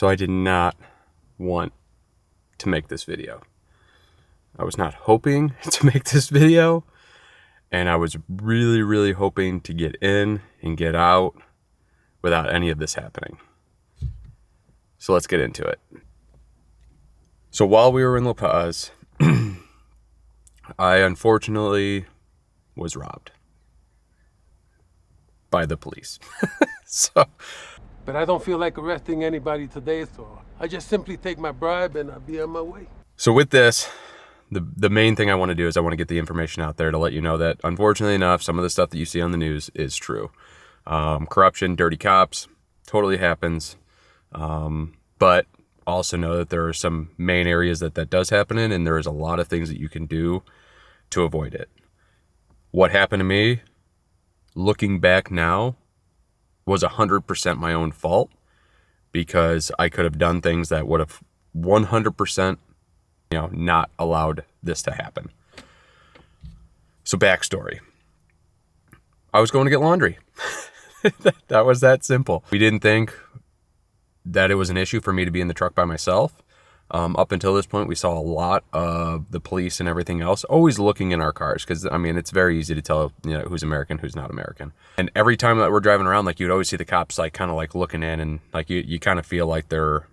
So I did not want to make this video. I was not hoping to make this video, and I was really, really hoping to get in and get out without any of this happening. So let's get into it. So while we were in La Paz, I unfortunately was robbed by the police. But I don't feel like arresting anybody today, so I just simply take my bribe and I'll be on my way. So with this, the main thing I want to do is I want to get the information out there to let you know that, unfortunately enough, some of the stuff that you see on the news is true. Corruption, dirty cops, totally happens. But also know that there are some main areas that does happen in, and there is a lot of things that you can do to avoid it. What happened to me, looking back now, was 100% my own fault, because I could have done things that would have 100%, not allowed this to happen. So backstory. I was going to get laundry. That was that simple. We didn't think that it was an issue for me to be in the truck by myself. Up until this point, we saw a lot of the police and everything else always looking in our cars, because it's very easy to tell who's American, who's not American. And every time that we're driving around, you'd always see the cops kind of looking in, and you kind of feel like they're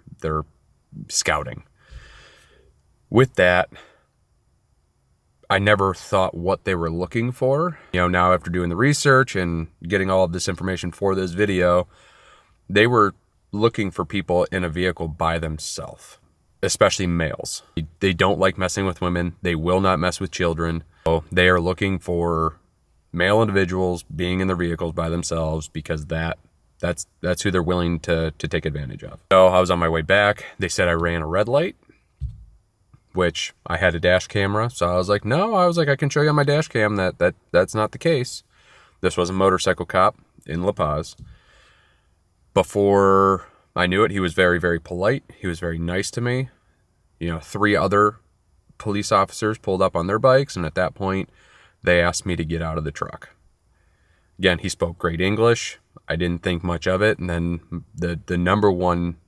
scouting. With that, I never thought what they were looking for. Now after doing the research and getting all of this information for this video, they were looking for people in a vehicle by themselves, especially males. They don't like messing with women. They will not mess with children. So they are looking for male individuals being in their vehicles by themselves, because that's who they're willing to take advantage of. So I was on my way back. They said I ran a red light, which I had a dash camera. So I was like, no, I can show you on my dash cam that's not the case. This was a motorcycle cop in La Paz. Before I knew it, he was very, very polite. He was very nice to me. 3 other police officers pulled up on their bikes, and at that point, they asked me to get out of the truck. Again, he spoke great English. I didn't think much of it, and then the number one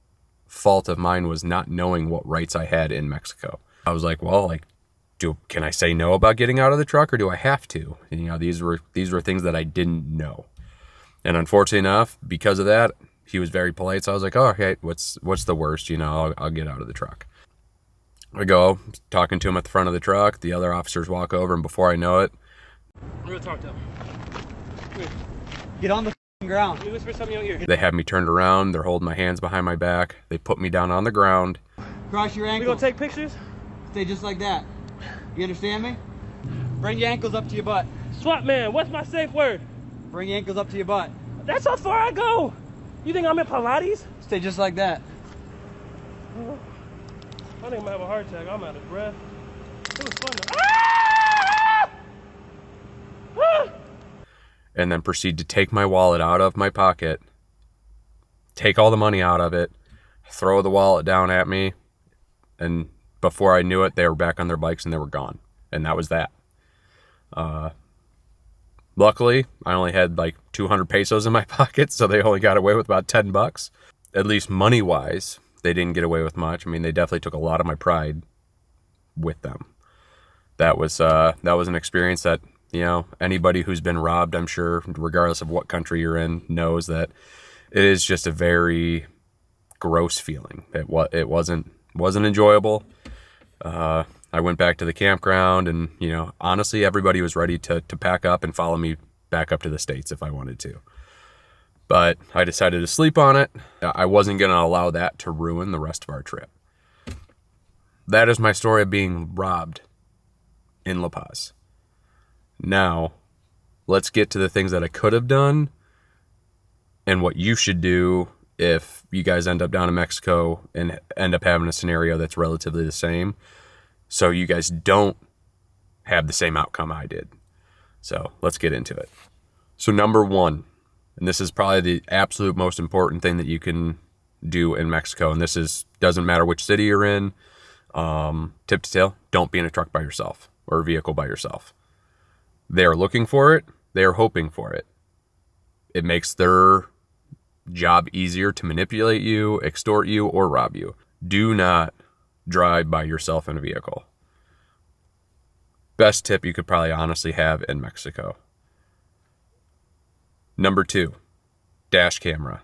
fault of mine was not knowing what rights I had in Mexico. I was like, well, can I say no about getting out of the truck, or do I have to? And, these were things that I didn't know. And unfortunately enough, because of that, he was very polite. So I was like, oh, okay, what's the worst? I'll get out of the truck. I go talking to him at the front of the truck. The other officers walk over, and before I know it, I'm gonna talk to him. Get on the ground. Let me whisper something in your ear. they have me turned around. They're holding my hands behind my back. They put me down on the ground. Cross your We ankles. gonna take pictures? Stay just like that. You understand me? Bring your ankles up to your butt. Swap man, what's my safe word? Bring your ankles up to your butt. That's how far I go. You think I'm in Pilates? Stay just like that. I think I might have a heart attack. I'm out of breath. It was fun though. Ah! Ah! And then proceed to take my wallet out of my pocket, take all the money out of it, throw the wallet down at me, and before I knew it, they were back on their bikes and they were gone. And that was that. Luckily, I only had 200 pesos in my pocket, so they only got away with about $10. At least money-wise, they didn't get away with much. They definitely took a lot of my pride with them. That was an experience that, anybody who's been robbed, I'm sure, regardless of what country you're in, knows that it is just a very gross feeling. It wasn't enjoyable. I went back to the campground, and, honestly, everybody was ready to pack up and follow me back up to the States if I wanted to. But I decided to sleep on it. I wasn't going to allow that to ruin the rest of our trip. That is my story of being robbed in La Paz. Now, let's get to the things that I could have done and what you should do if you guys end up down in Mexico and end up having a scenario that's relatively the same, so you guys don't have the same outcome I did. So let's get into it. So number 1, and this is probably the absolute most important thing that you can do in Mexico, and this doesn't matter which city you're in, tip to tail, don't be in a truck by yourself or a vehicle by yourself. They are looking for it. They are hoping for it. It makes their job easier to manipulate you, extort you, or rob you. Do not drive by yourself in a vehicle. Best tip you could probably honestly have in Mexico. Number 2, dash camera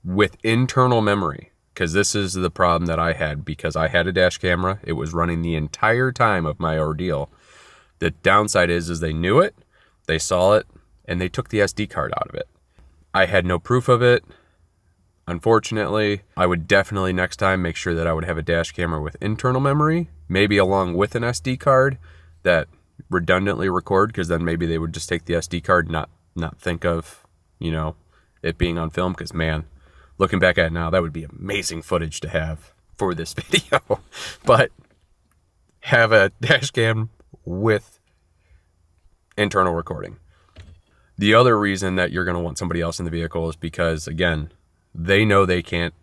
with internal memory, because this is the problem that I had because I had a dash camera. It was running the entire time of my ordeal. The downside is they knew it, they saw it, and they took the SD card out of it. I had no proof of it. Unfortunately, I would definitely next time make sure that I would have a dash camera with internal memory, maybe along with an SD card that redundantly record, because then maybe they would just take the SD card and not think of, it being on film, because man, looking back at it now, that would be amazing footage to have for this video. But have a dash cam with internal recording. The other reason that you're going to want somebody else in the vehicle is because, again, they know they can't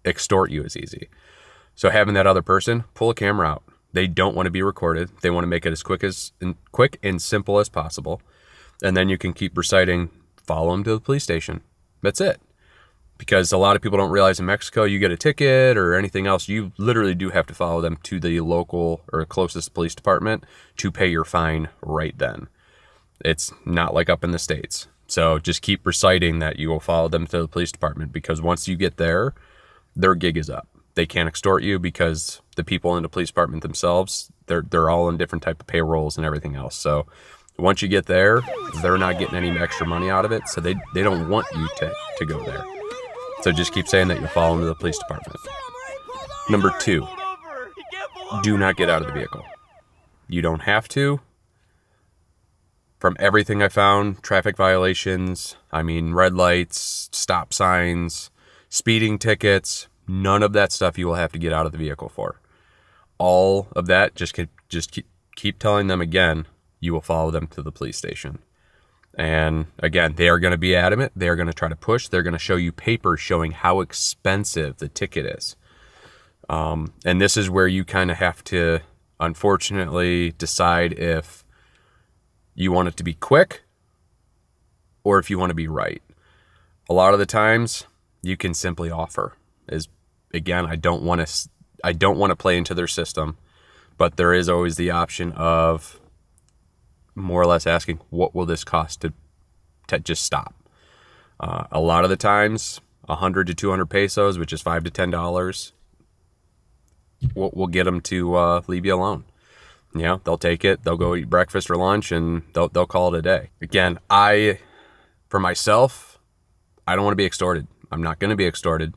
extort you as easy. So having that other person pull a camera out, they don't want to be recorded. They want to make it as quick and simple as possible. And then you can keep reciting, follow them to the police station. That's it. Because a lot of people don't realize in Mexico, you get a ticket or anything else, you literally do have to follow them to the local or closest police department to pay your fine right then. It's not like up in the States. So just keep reciting that you will follow them to the police department, because once you get there, their gig is up. They can't extort you because the people in the police department themselves, they're all in different type of payrolls and everything else. So once you get there, they're not getting any extra money out of it. So they don't want you to go there. So just keep saying that you'll follow them to the police department. Number 2, do not get out of the vehicle. You don't have to. From everything I found, traffic violations, red lights, stop signs, speeding tickets, none of that stuff you will have to get out of the vehicle for. All of that, just keep telling them again, you will follow them to the police station. And again, they are going to be adamant. They are going to try to push. They're going to show you papers showing how expensive the ticket is. And this is where you kind of have to, unfortunately, decide if you want it to be quick or if you want to be right. A lot of the times you can simply offer again, I don't want to play into their system, but there is always the option of more or less asking, what will this cost to just stop? A lot of the times 100 to 200 pesos, which is $5 to $10, will get them to leave you alone. They'll take it, they'll go eat breakfast or lunch, and they'll call it a day. Again, for myself, I don't want to be extorted. I'm not going to be extorted.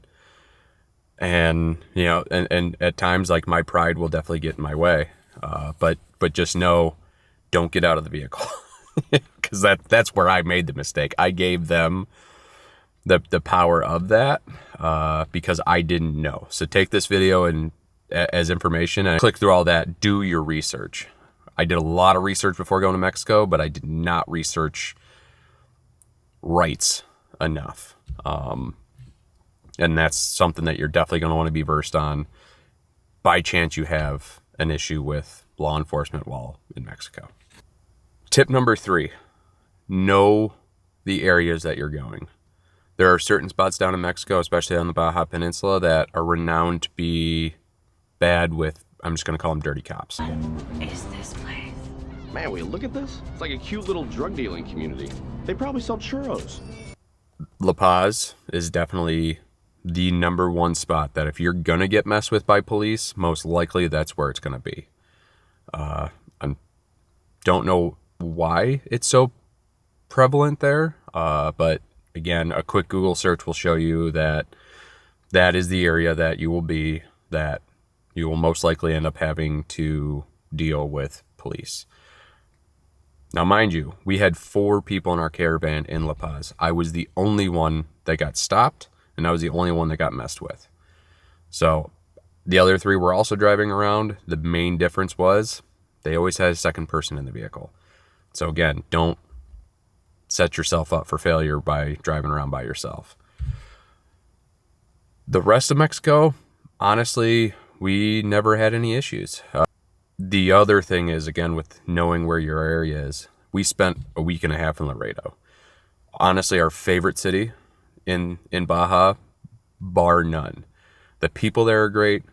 And, and at times, like, my pride will definitely get in my way. But just know, don't get out of the vehicle. Because that's where I made the mistake. I gave them the power of that because I didn't know. So take this video and as information and click through all that. Do your research. I did a lot of research before going to Mexico, but I did not research rights enough. And that's something that you're definitely going to want to be versed on by chance you have an issue with law enforcement while in Mexico. Tip number 3, know the areas that you're going. There are certain spots down in Mexico, especially on the Baja Peninsula, that are renowned to be bad with, I'm just going to call them dirty cops. Is this place? Man, will you look at this? It's like a cute little drug dealing community. They probably sell churros. La Paz is definitely the number one spot that if you're going to get messed with by police, most likely that's where it's going to be. I don't know why it's so prevalent there, but again, a quick Google search will show you that that is the area that you will most likely end up having to deal with police. Now, mind you, we had 4 people in our caravan in La Paz. I was the only one that got stopped, and I was the only one that got messed with. So the other 3 were also driving around. The main difference was they always had a second person in the vehicle. So again, don't set yourself up for failure by driving around by yourself. The rest of Mexico, honestly, we never had any issues. The other thing is, again, with knowing where your area is, we spent a week and a half in Laredo. Honestly, our favorite city in Baja, bar none. The people there are great.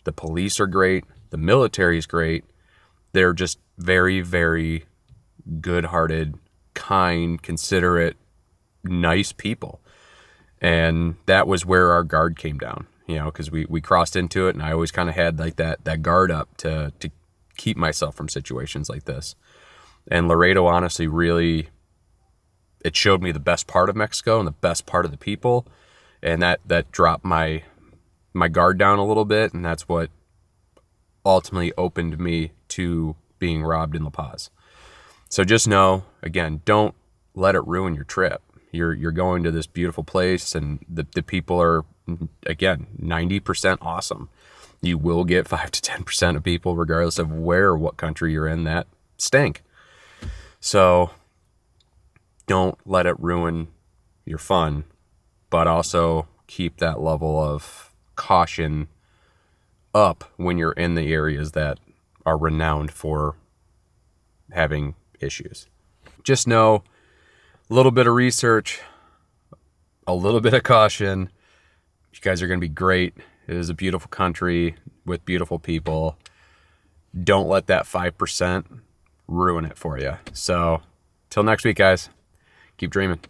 The police are great. The military is great. They're just very, very good-hearted, kind, considerate, nice people. And that was where our guard came down, you know, because we crossed into it, and I always kind of had like that guard up to keep myself from situations like this. And Laredo honestly really, it showed me the best part of Mexico and the best part of the people, and that dropped my guard down a little bit, and that's what ultimately opened me to being robbed in La Paz. So just know, again, don't let it ruin your trip. You're going to this beautiful place, and the people are, again, 90% awesome. You will get 5 to 10% of people, regardless of where or what country you're in, that stink. So don't let it ruin your fun, but also keep that level of caution up when you're in the areas that are renowned for having issues. Just know, a little bit of research, a little bit of caution. You guys are going to be great. It is a beautiful country with beautiful people. Don't let that 5% ruin it for you. So, till next week, guys. Keep dreaming.